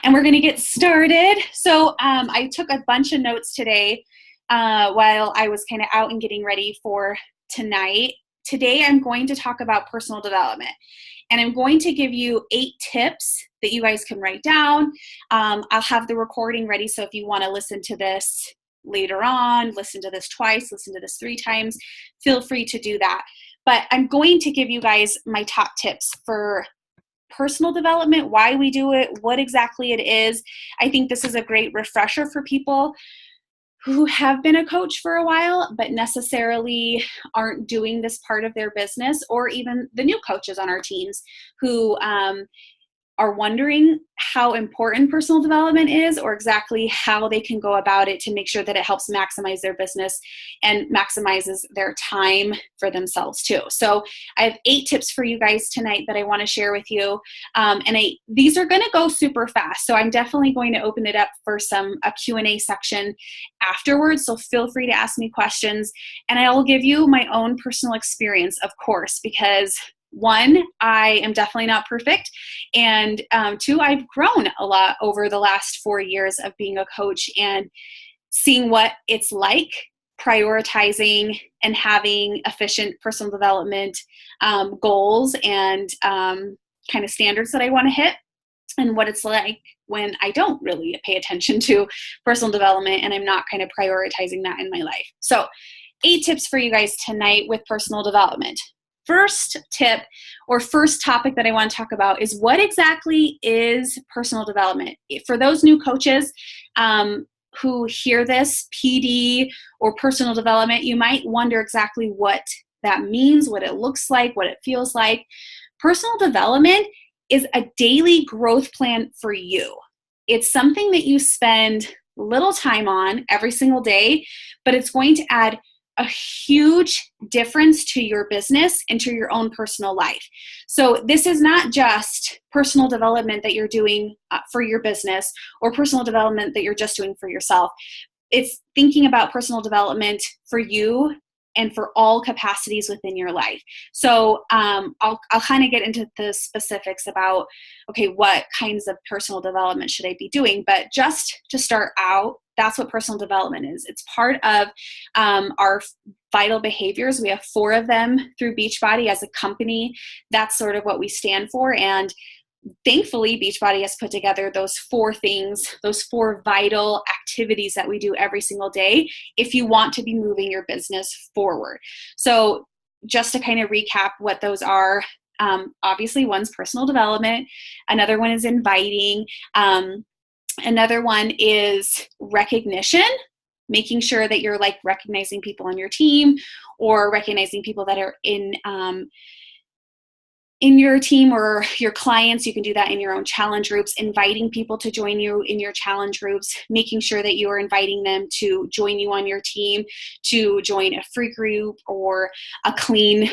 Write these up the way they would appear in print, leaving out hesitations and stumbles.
And we're going to get started. So I took a bunch of notes today while I was kind of out and getting ready for tonight. Today I'm going to talk about personal development. And I'm going to give you 8 tips that you guys can write down. I'll have the recording ready, so if you want to listen to this later on, listen to this twice, listen to this 3 times, feel free to do that. But I'm going to give you guys my top tips for personal development, why we do it, what exactly it is. I think this is a great refresher for people who have been a coach for a while, but necessarily aren't doing this part of their business, or even the new coaches on our teams who are wondering how important personal development is, or exactly how they can go about it to make sure that it helps maximize their business and maximizes their time for themselves too. So I have 8 tips for you guys tonight that I want to share with you. These are going to go super fast. So I'm definitely going to open it up for a Q&A section afterwards. So feel free to ask me questions, and I will give you my own personal experience, of course, because 1, I am definitely not perfect, and 2, I've grown a lot over the last 4 years of being a coach and seeing what it's like prioritizing and having efficient personal development goals and kind of standards that I want to hit, and what it's like when I don't really pay attention to personal development and I'm not kind of prioritizing that in my life. So 8 tips for you guys tonight with personal development. First tip, or first topic that I want to talk about, is what exactly is personal development? For those new coaches who hear this, PD or personal development, you might wonder exactly what that means, what it looks like, what it feels like. Personal development is a daily growth plan for you. It's something that you spend little time on every single day, but it's going to add a huge difference to your business and to your own personal life. So this is not just personal development that you're doing for your business, or personal development that you're just doing for yourself. It's thinking about personal development for you and for all capacities within your life. So I'll kind of get into the specifics about, okay, what kinds of personal development should I be doing? But just to start out, that's what personal development is. It's part of our vital behaviors. We have 4 of them through Beachbody as a company. That's sort of what we stand for. And thankfully, Beachbody has put together those 4 things, those 4 vital activities that we do every single day if you want to be moving your business forward. So just to kind of recap what those are, obviously one's personal development, another one is inviting, another one is recognition, making sure that you're like recognizing people on your team, or recognizing people that are in your team or your clients. You can do that in your own challenge groups, inviting people to join you in your challenge groups, making sure that you are inviting them to join you on your team, to join a free group or a clean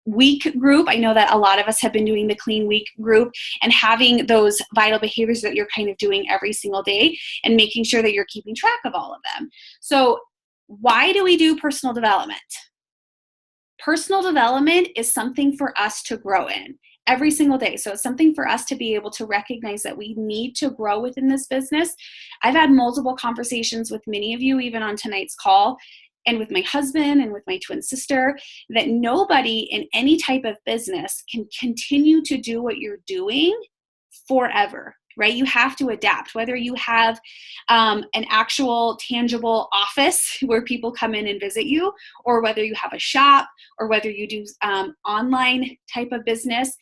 week group. I know that a lot of us have been doing the clean week group, and having those vital behaviors that you're kind of doing every single day and making sure that you're keeping track of all of them. So why do we do personal development? Personal development is something for us to grow in every single day. So it's something for us to be able to recognize that we need to grow within this business. I've had multiple conversations with many of you, even on tonight's call, and with my husband and with my twin sister, that nobody in any type of business can continue to do what you're doing forever, right? You have to adapt, whether you have an actual tangible office where people come in and visit you, or whether you have a shop, or whether you do online type of business.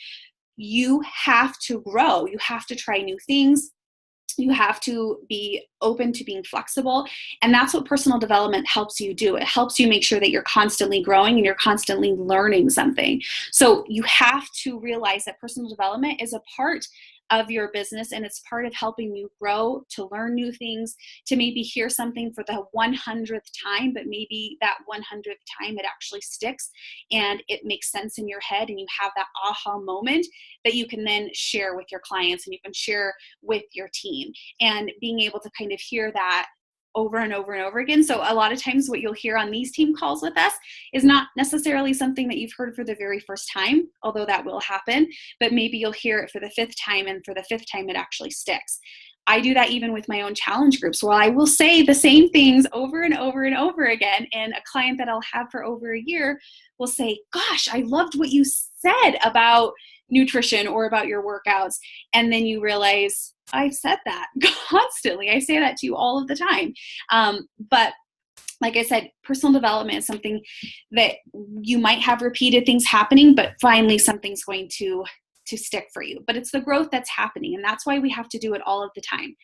You have to grow. You have to try new things. You have to be open to being flexible. And that's what personal development helps you do. It helps you make sure that you're constantly growing and you're constantly learning something. So you have to realize that personal development is a part of your business, and it's part of helping you grow, to learn new things, to maybe hear something for the 100th time, but maybe that 100th time it actually sticks and it makes sense in your head, and you have that aha moment that you can then share with your clients and you can share with your team. And being able to kind of hear that over and over and over again. So a lot of times what you'll hear on these team calls with us is not necessarily something that you've heard for the very first time, although that will happen, but maybe you'll hear it for the 5th time, and for the 5th time it actually sticks. I do that even with my own challenge groups, where I will say the same things over and over and over again. And a client that I'll have for over a year will say, gosh, I loved what you said about nutrition or about your workouts. And then you realize, I've said that constantly. I say that to you all of the time. But like I said, personal development is something that you might have repeated things happening, but finally something's going to stick for you. But it's the growth that's happening, and that's why we have to do it all of the time.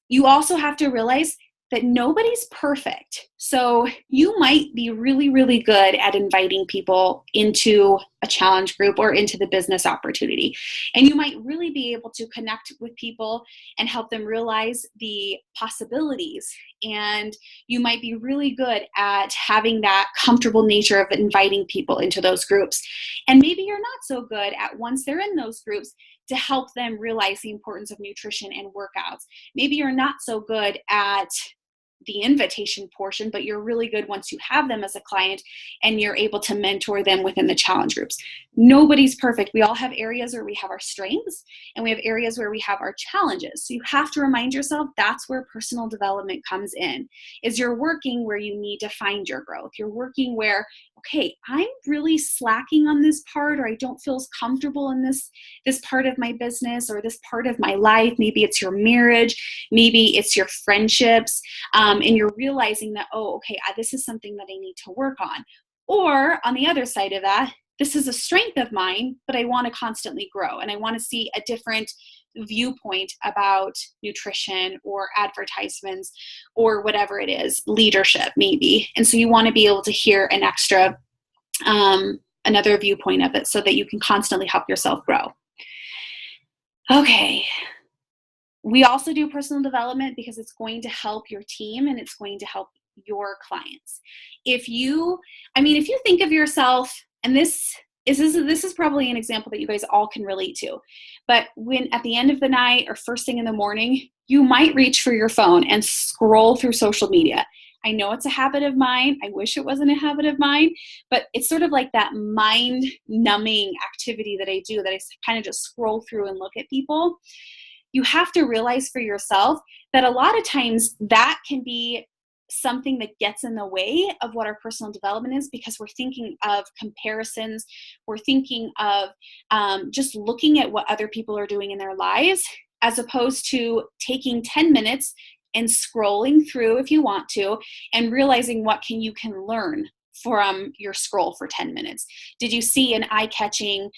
You also have to realize that nobody's perfect. So you might be really, really good at inviting people into a challenge group or into the business opportunity. And you might really be able to connect with people and help them realize the possibilities. And you might be really good at having that comfortable nature of inviting people into those groups. And maybe you're not so good at, once they're in those groups, to help them realize the importance of nutrition and workouts. Maybe you're not so good at the invitation portion, but you're really good once you have them as a client and you're able to mentor them within the challenge groups. Nobody's perfect. We all have areas where we have our strengths and we have areas where we have our challenges. So you have to remind yourself that's where personal development comes in, is you're working where you need to find your growth. You're working where, okay, I'm really slacking on this part, or I don't feel as comfortable in this part of my business or this part of my life. Maybe it's your marriage, maybe it's your friendships, and you're realizing that, oh, okay, this is something that I need to work on. Or on the other side of that, this is a strength of mine, but I want to constantly grow and I want to see a different viewpoint about nutrition or advertisements or whatever it is, leadership maybe. And so you want to be able to hear an extra, another viewpoint of it so that you can constantly help yourself grow. Okay. We also do personal development because it's going to help your team and it's going to help your clients. If you think of yourself, and this is probably an example that you guys all can relate to, but when at the end of the night or first thing in the morning, you might reach for your phone and scroll through social media. I know it's a habit of mine. I wish it wasn't a habit of mine, but it's sort of like that mind-numbing activity that I do, that I kind of just scroll through and look at people. You have to realize for yourself that a lot of times that can be something that gets in the way of what our personal development is, because we're thinking of comparisons. We're thinking of just looking at what other people are doing in their lives, as opposed to taking 10 minutes and scrolling through if you want to, and realizing what you can learn from your scroll for 10 minutes. Did you see an eye-catching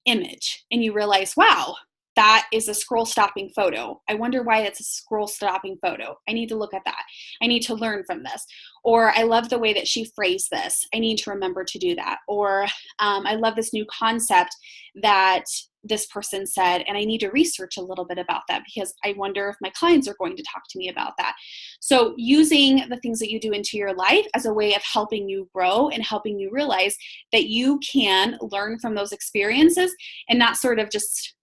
image and you realize, wow, that is a scroll stopping photo. I wonder why it's a scroll stopping photo. I need to look at that. I need to learn from this. Or I love the way that she phrased this. I need to remember to do that. Or I love this new concept that this person said, and I need to research a little bit about that because I wonder if my clients are going to talk to me about that. So using the things that you do into your life as a way of helping you grow and helping you realize that you can learn from those experiences and not sort of just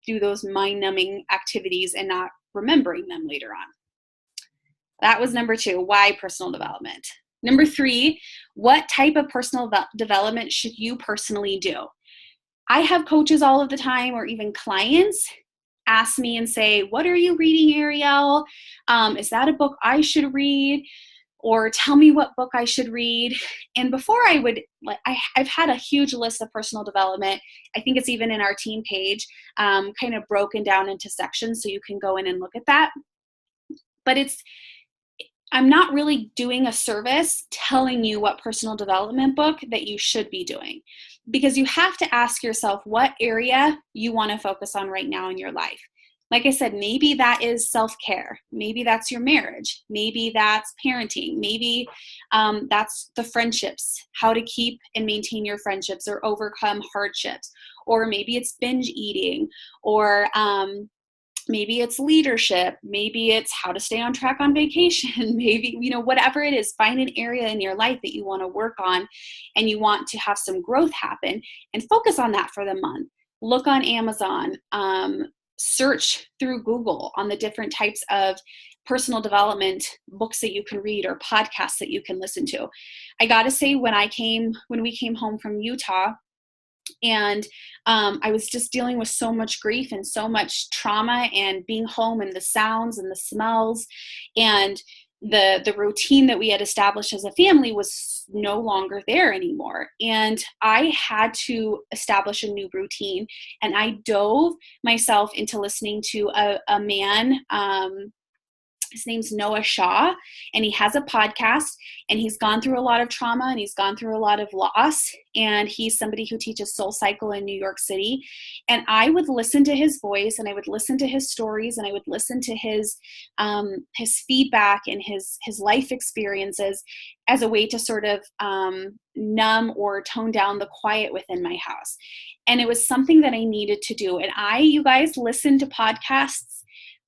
do those mind-numbing activities and not remembering them later on. That was number 2, why personal development. Number 3, what type of personal development should you personally do? I have coaches all of the time, or even clients, ask me and say, what are you reading, Ariel? Is that a book I should read? Or tell me what book I should read. And before I've had a huge list of personal development. I think it's even in our team page, kind of broken down into sections so you can go in and look at that. But I'm not really doing a service telling you what personal development book that you should be doing, because you have to ask yourself what area you want to focus on right now in your life. Like I said, maybe that is self-care. Maybe that's your marriage. Maybe that's parenting. Maybe that's the friendships, how to keep and maintain your friendships or overcome hardships. Or maybe it's binge eating, or maybe it's leadership. Maybe it's how to stay on track on vacation. Maybe, whatever it is, find an area in your life that you want to work on and you want to have some growth happen, and focus on that for the month. Look on Amazon, search through Google on the different types of personal development books that you can read or podcasts that you can listen to. I got to say, when we came home from Utah, And I was just dealing with so much grief and so much trauma, and being home and the sounds and the smells and the routine that we had established as a family was no longer there anymore. And I had to establish a new routine. And I dove myself into listening to a man. His name's Noah Shaw, and he has a podcast, and he's gone through a lot of trauma, and he's gone through a lot of loss, and he's somebody who teaches Soul Cycle in New York City. And I would listen to his voice, and I would listen to his stories, and I would listen to his feedback and his life experiences as a way to sort of numb or tone down the quiet within my house. And it was something that I needed to do. And you guys listen to podcasts.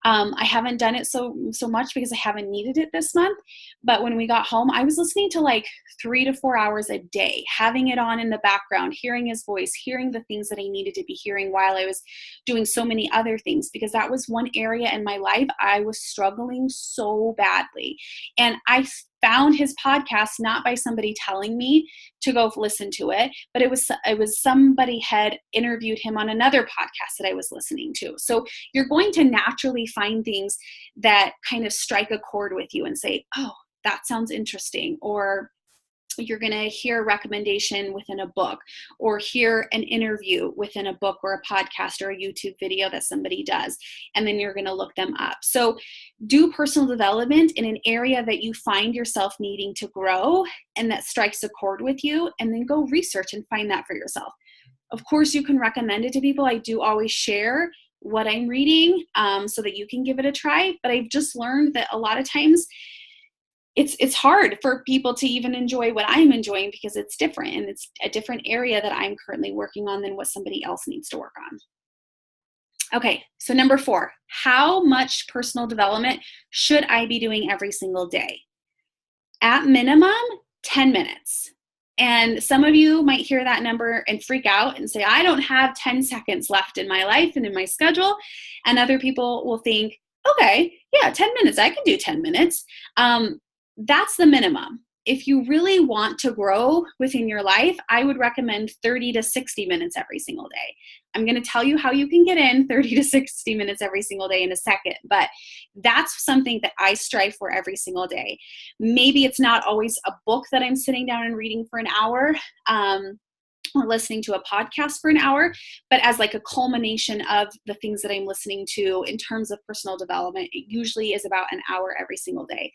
I haven't done it so much because I haven't needed it this month. But when we got home, I was listening to like 3 to 4 hours a day, having it on in the background, hearing his voice, hearing the things that I needed to be hearing while I was doing so many other things, because that was one area in my life I was struggling so badly. And I found his podcast not by somebody telling me to go listen to it, but it was somebody had interviewed him on another podcast that I was listening to. So you're going to naturally find things that kind of strike a chord with you and say, oh, that sounds interesting. Or you're going to hear a recommendation within a book, or hear an interview within a book or a podcast or a YouTube video that somebody does, and then you're going to look them up. So do personal development in an area that you find yourself needing to grow and that strikes a chord with you, and then go research and find that for yourself. Of course, you can recommend it to people. I do always share what I'm reading so that you can give it a try, but I've just learned that a lot of times it's hard for people to even enjoy what I'm enjoying because it's different, and it's a different area that I'm currently working on than what somebody else needs to work on. Okay, so number 4, how much personal development should I be doing every single day? At minimum, 10 minutes. And some of you might hear that number and freak out and say, I don't have 10 seconds left in my life and in my schedule. And other people will think, okay, yeah, 10 minutes, I can do 10 minutes. That's the minimum. If you really want to grow within your life, I would recommend 30 to 60 minutes every single day. I'm going to tell you how you can get in 30 to 60 minutes every single day in a second, but that's something that I strive for every single day. Maybe it's not always a book that I'm sitting down and reading for an hour, or listening to a podcast for an hour, but as like a culmination of the things that I'm listening to in terms of personal development, it usually is about an hour every single day.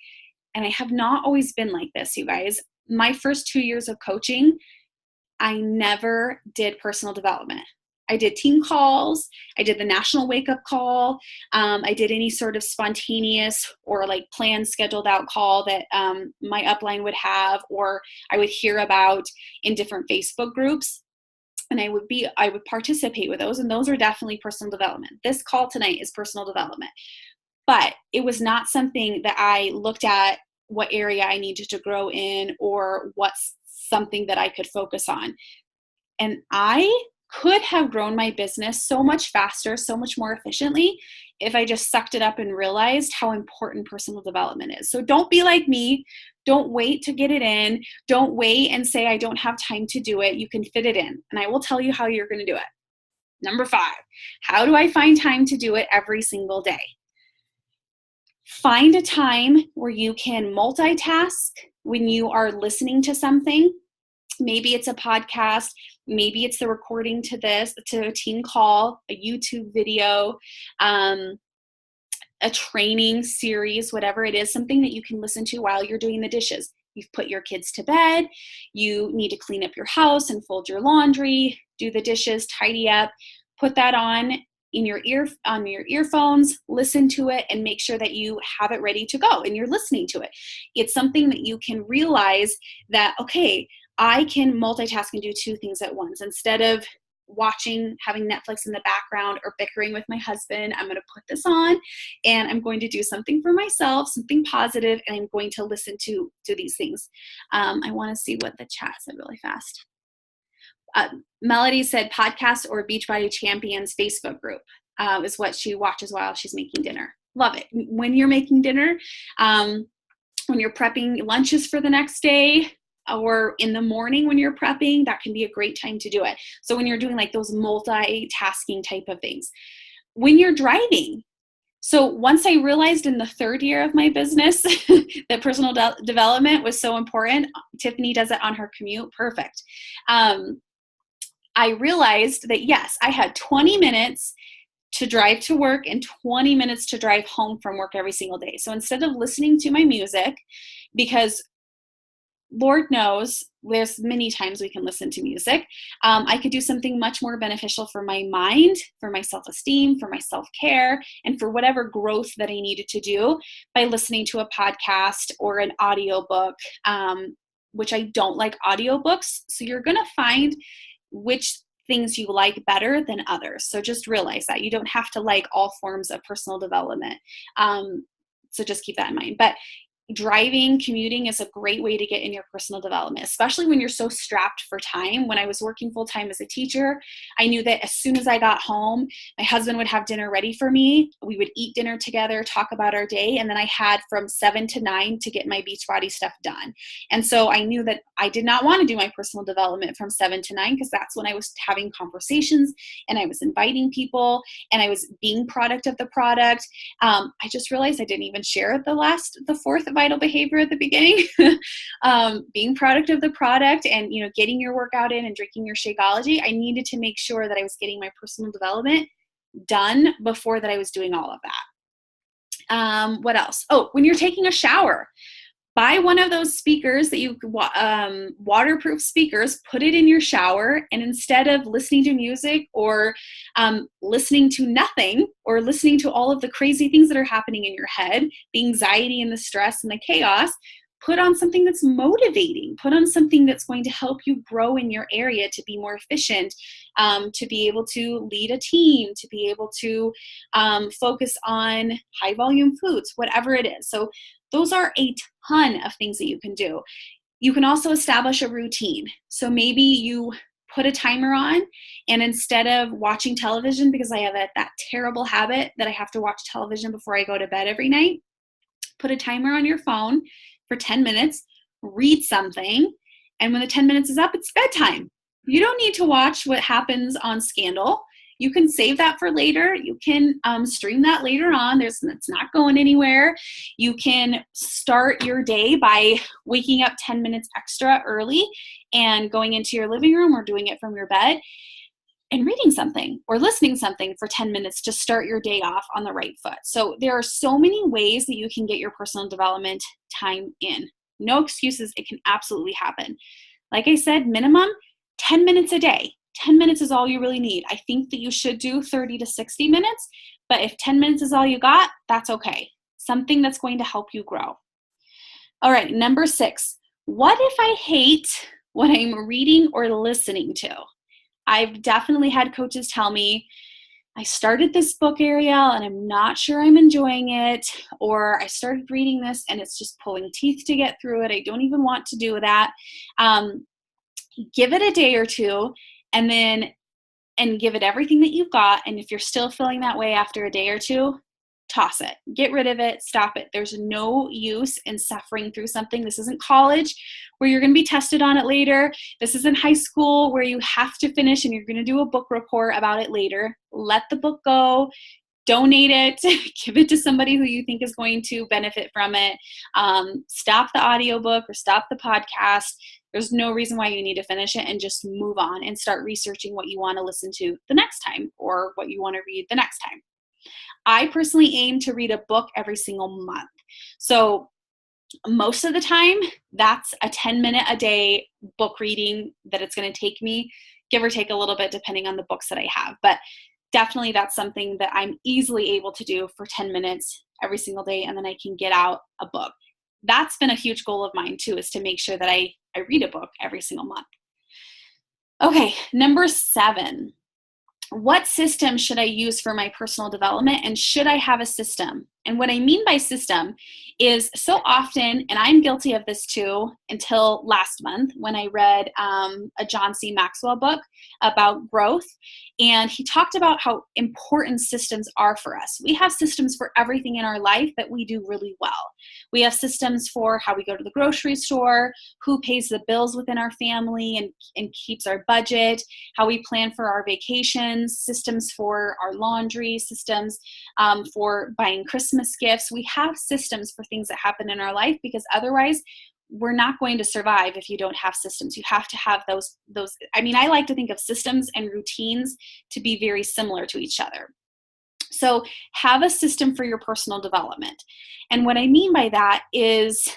And I have not always been like this, you guys. My first 2 years of coaching, I never did personal development. I did team calls. I did the national wake-up call. I did any sort of spontaneous or like planned, scheduled out call that my upline would have, or I would hear about in different Facebook groups. And I would participate with those. And those are definitely personal development. This call tonight is personal development. But it was not something that I looked at what area I needed to grow in or what's something that I could focus on. And I could have grown my business so much faster, so much more efficiently if I just sucked it up and realized how important personal development is. So don't be like me. Don't wait to get it in. Don't wait and say, I don't have time to do it. You can fit it in. And I will tell you how you're going to do it. Number 5, how do I find time to do it every single day? Find a time where you can multitask when you are listening to something. Maybe it's a podcast. Maybe it's the recording to a team call, a YouTube video, a training series, whatever it is, something that you can listen to while you're doing the dishes. You've put your kids to bed. You need to clean up your house and fold your laundry, do the dishes, tidy up, put that on your earphones, listen to it, and make sure that you have it ready to go and you're listening to it. It's something that you can realize that, okay, I can multitask and do 2 things at once. Instead of having Netflix in the background or bickering with my husband, I'm going to put this on and I'm going to do something for myself, something positive, and I'm going to listen to these things. I want to see what the chat said really fast. Melody said podcast or Beachbody Champions Facebook group is what she watches while she's making dinner. Love it. When you're making dinner, when you're prepping lunches for the next day, or in the morning when you're prepping, that can be a great time to do it. So when you're doing like those multitasking type of things. When you're driving, so once I realized in the third year of my business that personal development was so important, Tiffany does it on her commute, perfect. I realized that yes, I had 20 minutes to drive to work and 20 minutes to drive home from work every single day. So instead of listening to my music, because Lord knows there's many times we can listen to music, I could do something much more beneficial for my mind, for my self-esteem, for my self-care, and for whatever growth that I needed to do by listening to a podcast or an audiobook, which I don't like audiobooks. So you're going to find which things you like better than others. So just realize that you don't have to like all forms of personal development. So just keep that in mind. But driving, commuting is a great way to get in your personal development, especially when you're so strapped for time. When I was working full time as a teacher, I knew that as soon as I got home, my husband would have dinner ready for me. We would eat dinner together, talk about our day, and then I had from 7 to 9 to get my Beachbody stuff done. And so I knew that I did not want to do my personal development from 7 to 9 because that's when I was having conversations and I was inviting people and I was being product of the product. I just realized I didn't even share the fourth vital behavior at the beginning. Being product of the product and, getting your workout in and drinking your Shakeology, I needed to make sure that I was getting my personal development done before that I was doing all of that. What else? Oh, when you're taking a shower, buy one of those speakers that you waterproof speakers, put it in your shower, and instead of listening to music or listening to nothing or listening to all of the crazy things that are happening in your head, the anxiety and the stress and the chaos, put on something that's motivating. Put on something that's going to help you grow in your area to be more efficient, to be able to lead a team, to be able to focus on high volume foods, whatever it is. So those are a ton of things that you can do. You can also establish a routine. So maybe you put a timer on, and instead of watching television, because I have that terrible habit that I have to watch television before I go to bed every night, put a timer on your phone for 10 minutes, read something, and when the 10 minutes is up, it's bedtime. You don't need to watch what happens on Scandal. You can save that for later. You can stream that later on. It's not going anywhere. You can start your day by waking up 10 minutes extra early and going into your living room or doing it from your bed and reading something or listening something for 10 minutes to start your day off on the right foot. So there are so many ways that you can get your personal development time in. No excuses. It can absolutely happen. Like I said, minimum 10 minutes a day. 10 minutes is all you really need. I think that you should do 30 to 60 minutes, but if 10 minutes is all you got, that's okay. Something that's going to help you grow. All right, number 6. What if I hate what I'm reading or listening to? I've definitely had coaches tell me, I started this book, Ariel, and I'm not sure I'm enjoying it, or I started reading this and it's just pulling teeth to get through it. I don't even want to do that. Give it a day or two and give it everything that you've got. And if you're still feeling that way after a day or two, toss it, get rid of it, stop it. There's no use in suffering through something. This isn't college where you're going to be tested on it later. This isn't high school where you have to finish and you're going to do a book report about it later. Let the book go. Donate it, give it to somebody who you think is going to benefit from it. Stop the audiobook or stop the podcast. There's no reason why you need to finish it, and just move on and start researching what you want to listen to the next time or what you want to read the next time. I personally aim to read a book every single month. So most of the time, that's a 10-minute a day book reading that it's going to take me, give or take a little bit depending on the books that I have. But definitely that's something that I'm easily able to do for 10 minutes every single day, and then I can get out a book. That's been a huge goal of mine too, is to make sure that I read a book every single month. Okay, number 7. What system should I use for my personal development, and should I have a system? And what I mean by system is so often, and I'm guilty of this too, until last month when I read a John C. Maxwell book about growth. And he talked about how important systems are for us. We have systems for everything in our life that we do really well. We have systems for how we go to the grocery store, who pays the bills within our family and keeps our budget, how we plan for our vacations, systems for our laundry, systems for buying Christmas gifts. We have systems for things that happen in our life, because otherwise we're not going to survive if you don't have systems. You have to have those. I mean, I like to think of systems and routines to be very similar to each other. So have a system for your personal development. And what I mean by that is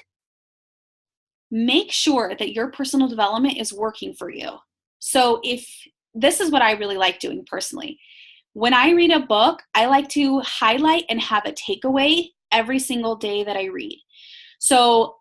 make sure that your personal development is working for you. So if this is what I really like doing personally. When I read a book, I like to highlight and have a takeaway every single day that I read. So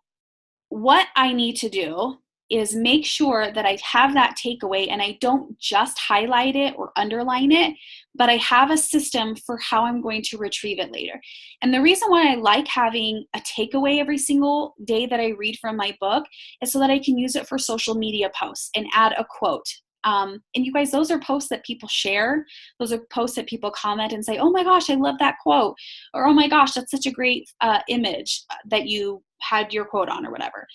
what I need to do is make sure that I have that takeaway and I don't just highlight it or underline it, but I have a system for how I'm going to retrieve it later. And the reason why I like having a takeaway every single day that I read from my book is so that I can use it for social media posts and add a quote. And you guys, those are posts that people share. Those are posts that people comment and say, oh my gosh, I love that quote. Or, oh my gosh, that's such a great image that you had your quote on, or whatever.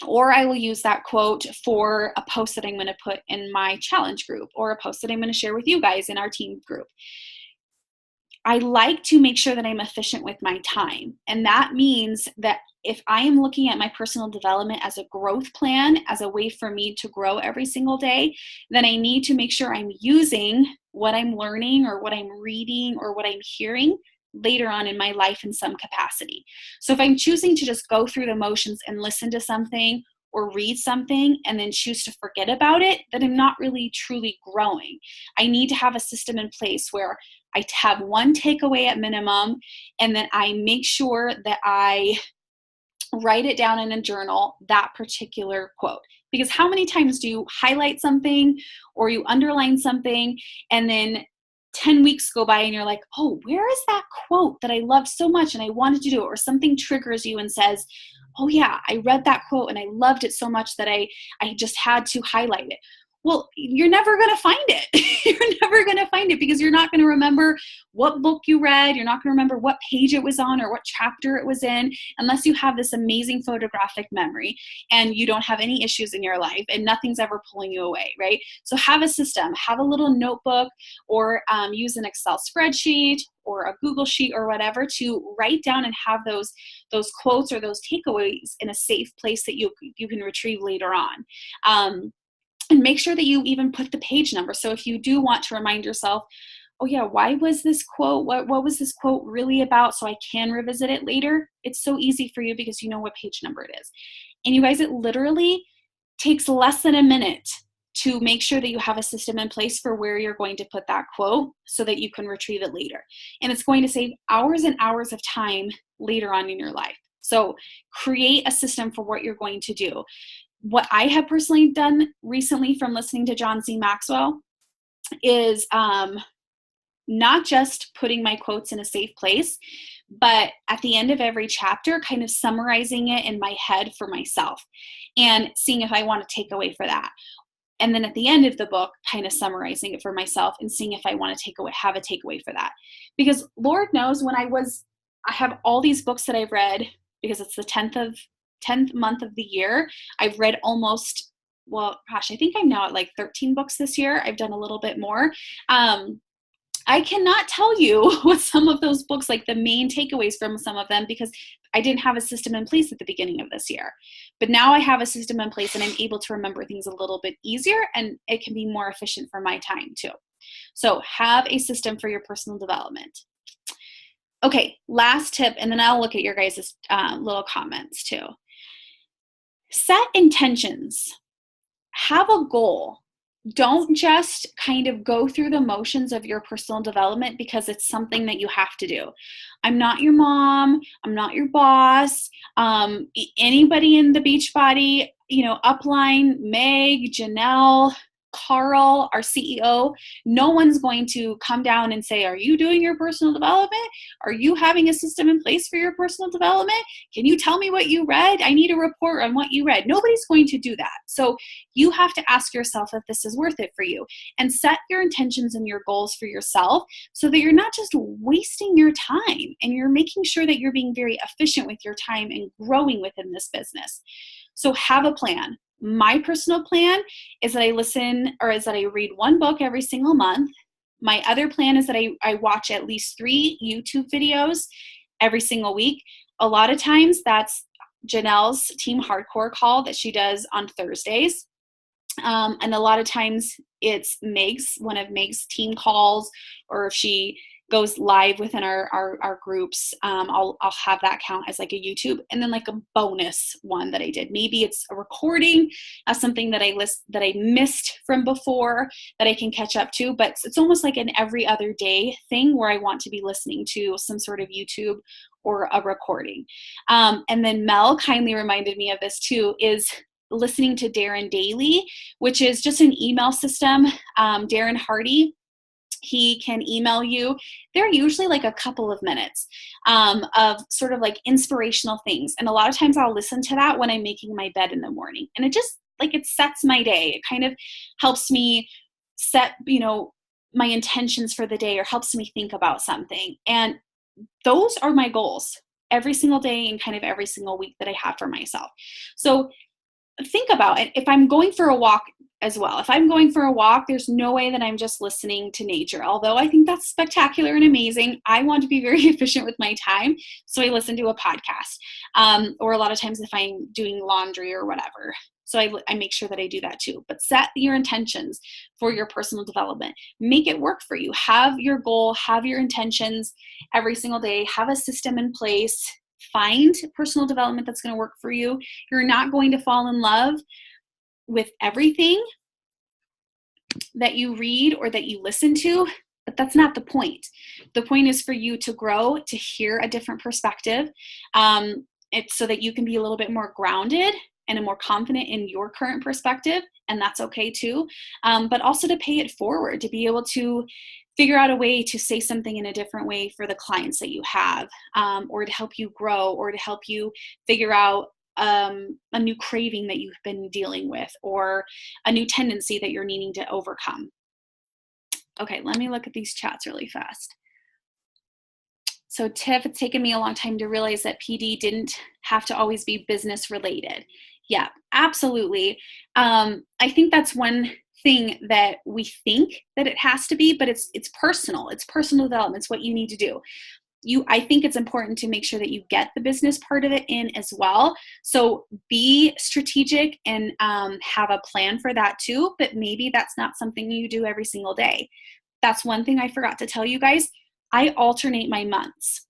Or I will use that quote for a post that I'm going to put in my challenge group, or a post that I'm going to share with you guys in our team group. I like to make sure that I'm efficient with my time. And that means that if I am looking at my personal development as a growth plan, as a way for me to grow every single day, then I need to make sure I'm using what I'm learning or what I'm reading or what I'm hearing later on in my life in some capacity. So if I'm choosing to just go through the motions and listen to something or read something and then choose to forget about it, then I'm not really truly growing. I need to have a system in place where I have one takeaway at minimum, and then I make sure that I write it down in a journal, that particular quote. Because how many times do you highlight something or you underline something and then 10 weeks go by and you're like, oh, where is that quote that I loved so much and I wanted to do it? Or something triggers you and says, oh yeah, I read that quote and I loved it so much that I just had to highlight it. Well, you're never going to find it. You're never going to find it because you're not going to remember what book you read. You're not going to remember what page it was on or what chapter it was in, unless you have this amazing photographic memory and you don't have any issues in your life and nothing's ever pulling you away, right? So have a system, have a little notebook, or use an Excel spreadsheet or a Google sheet or whatever to write down and have those quotes or those takeaways in a safe place that you can retrieve later on. And make sure that you even put the page number. So if you do want to remind yourself, oh yeah, why was this quote, what was this quote really about, so I can revisit it later, it's so easy for you because you know what page number it is. And you guys, it literally takes less than a minute to make sure that you have a system in place for where you're going to put that quote so that you can retrieve it later. And it's going to save hours and hours of time later on in your life. So create a system for what you're going to do. What I have personally done recently from listening to John C. Maxwell is not just putting my quotes in a safe place, but at the end of every chapter, kind of summarizing it in my head for myself and seeing if I want to take away for that. And then at the end of the book, kind of summarizing it for myself and seeing if I want to have a takeaway for that. Because Lord knows I have all these books that I've read, because it's the 10th month of the year. I've read almost, I think I'm now at like 13 books this year. I've done a little bit more. I cannot tell you what some of those books, like the main takeaways from some of them, because I didn't have a system in place at the beginning of this year. But now I have a system in place and I'm able to remember things a little bit easier, and it can be more efficient for my time too. So have a system for your personal development. Okay, last tip, and then I'll look at your guys' little comments too. Set intentions. Have a goal. Don't just kind of go through the motions of your personal development because it's something that you have to do. I'm not your mom. I'm not your boss. Anybody in the Beachbody, upline, Meg, Janelle, Carl, our CEO, no one's going to come down and say, are you doing your personal development? Are you having a system in place for your personal development? Can you tell me what you read? I need a report on what you read. Nobody's going to do that. So you have to ask yourself if this is worth it for you, and set your intentions and your goals for yourself so that you're not just wasting your time, and you're making sure that you're being very efficient with your time and growing within this business. So have a plan. My personal plan is that I read one book every single month. My other plan is that I watch at least 3 YouTube videos every single week. A lot of times that's Janelle's Team Hardcore call that she does on Thursdays. And a lot of times it's one of Meg's team calls, or if she goes live within our groups, I'll have that count as like a YouTube, and then like a bonus one that I did. Maybe it's a recording of something that I missed from before that I can catch up to, but it's almost like an every other day thing where I want to be listening to some sort of YouTube or a recording. And then Mel kindly reminded me of this too, is listening to Darren Daily, which is just an email system. Darren Hardy, he can email you. They're usually like a couple of minutes of sort of like inspirational things. And a lot of times I'll listen to that when I'm making my bed in the morning. And it just like, it sets my day. It kind of helps me set, my intentions for the day, or helps me think about something. And those are my goals every single day and kind of every single week that I have for myself. So think about it. If I'm going for a walk as well, if I'm going for a walk, there's no way that I'm just listening to nature. Although I think that's spectacular and amazing, I want to be very efficient with my time. So I listen to a podcast, or a lot of times if I'm doing laundry or whatever. So I make sure that I do that too. But set your intentions for your personal development. Make it work for you. Have your goal, have your intentions every single day. Have a system in place. Find personal development that's going to work for you. You're not going to fall in love with everything that you read or that you listen to, but that's not the point. The point is for you to grow, to hear a different perspective, it's so that you can be a little bit more grounded and more confident in your current perspective, and that's okay too. But also to pay it forward, to be able to figure out a way to say something in a different way for the clients that you have, or to help you grow, or to help you figure out a new craving that you've been dealing with, or a new tendency that you're needing to overcome. Okay, let me look at these chats really fast. So Tiff, it's taken me a long time to realize that PD didn't have to always be business related. Yeah, absolutely. I think that's one thing that we think that it has to be, but it's personal. It's personal development. It's what you need to do. I think it's important to make sure that you get the business part of it in as well. So be strategic and have a plan for that too, but maybe that's not something you do every single day. That's one thing I forgot to tell you guys. I alternate my months.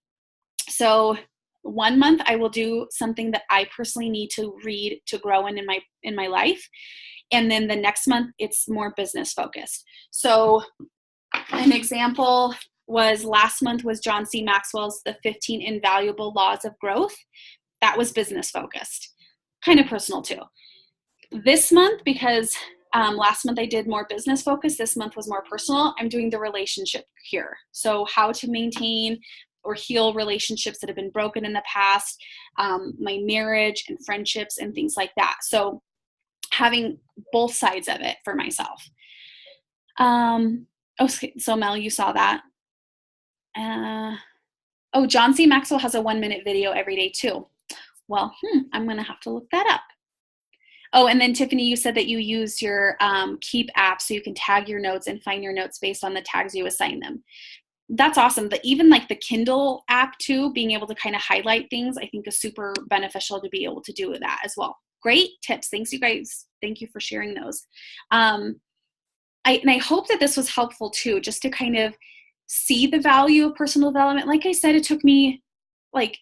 So one month I will do something that I personally need to read to grow in my life. And then the next month it's more business focused. So an example was last month was John C. Maxwell's The 15 Invaluable Laws of Growth. That was business focused, kind of personal too. This month, because last month I did more business focused, this month was more personal, I'm doing the relationship cure. So how to maintain or heal relationships that have been broken in the past, my marriage and friendships and things like that. So having both sides of it for myself. Okay, so Mel, you saw that. John C. Maxwell has a 1-minute video every day too. Well, I'm going to have to look that up. Oh, and then Tiffany, you said that you use your Keep app so you can tag your notes and find your notes based on the tags you assign them. That's awesome. Even like the Kindle app too, being able to kind of highlight things, I think is super beneficial to be able to do that as well. Great tips. Thanks, you guys. Thank you for sharing those. I hope that this was helpful too, just to kind of see the value of personal development. Like I said, it took me like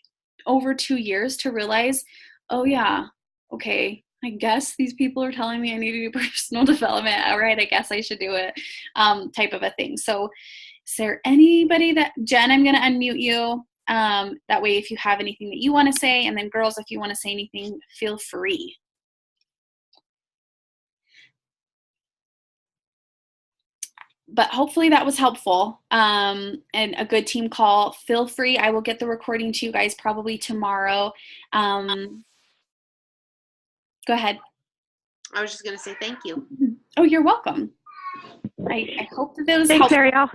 over 2 years to realize, oh yeah, okay, I guess these people are telling me I need to do personal development. All right, I guess I should do it, type of a thing. So is there anybody Jen, I'm going to unmute you. That way, if you have anything that you want to say, and then girls, if you want to say anything, feel free. but hopefully that was helpful, and a good team call. Feel free. I will get the recording to you guys probably tomorrow. Go ahead. I was just going to say thank you. Oh, you're welcome. I hope that was Thanks, helpful. Ariel.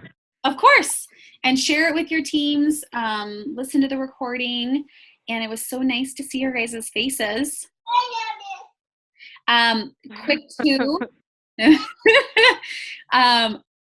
Of course. And share it with your teams. Listen to the recording. And it was so nice to see your guys' faces. Quick two.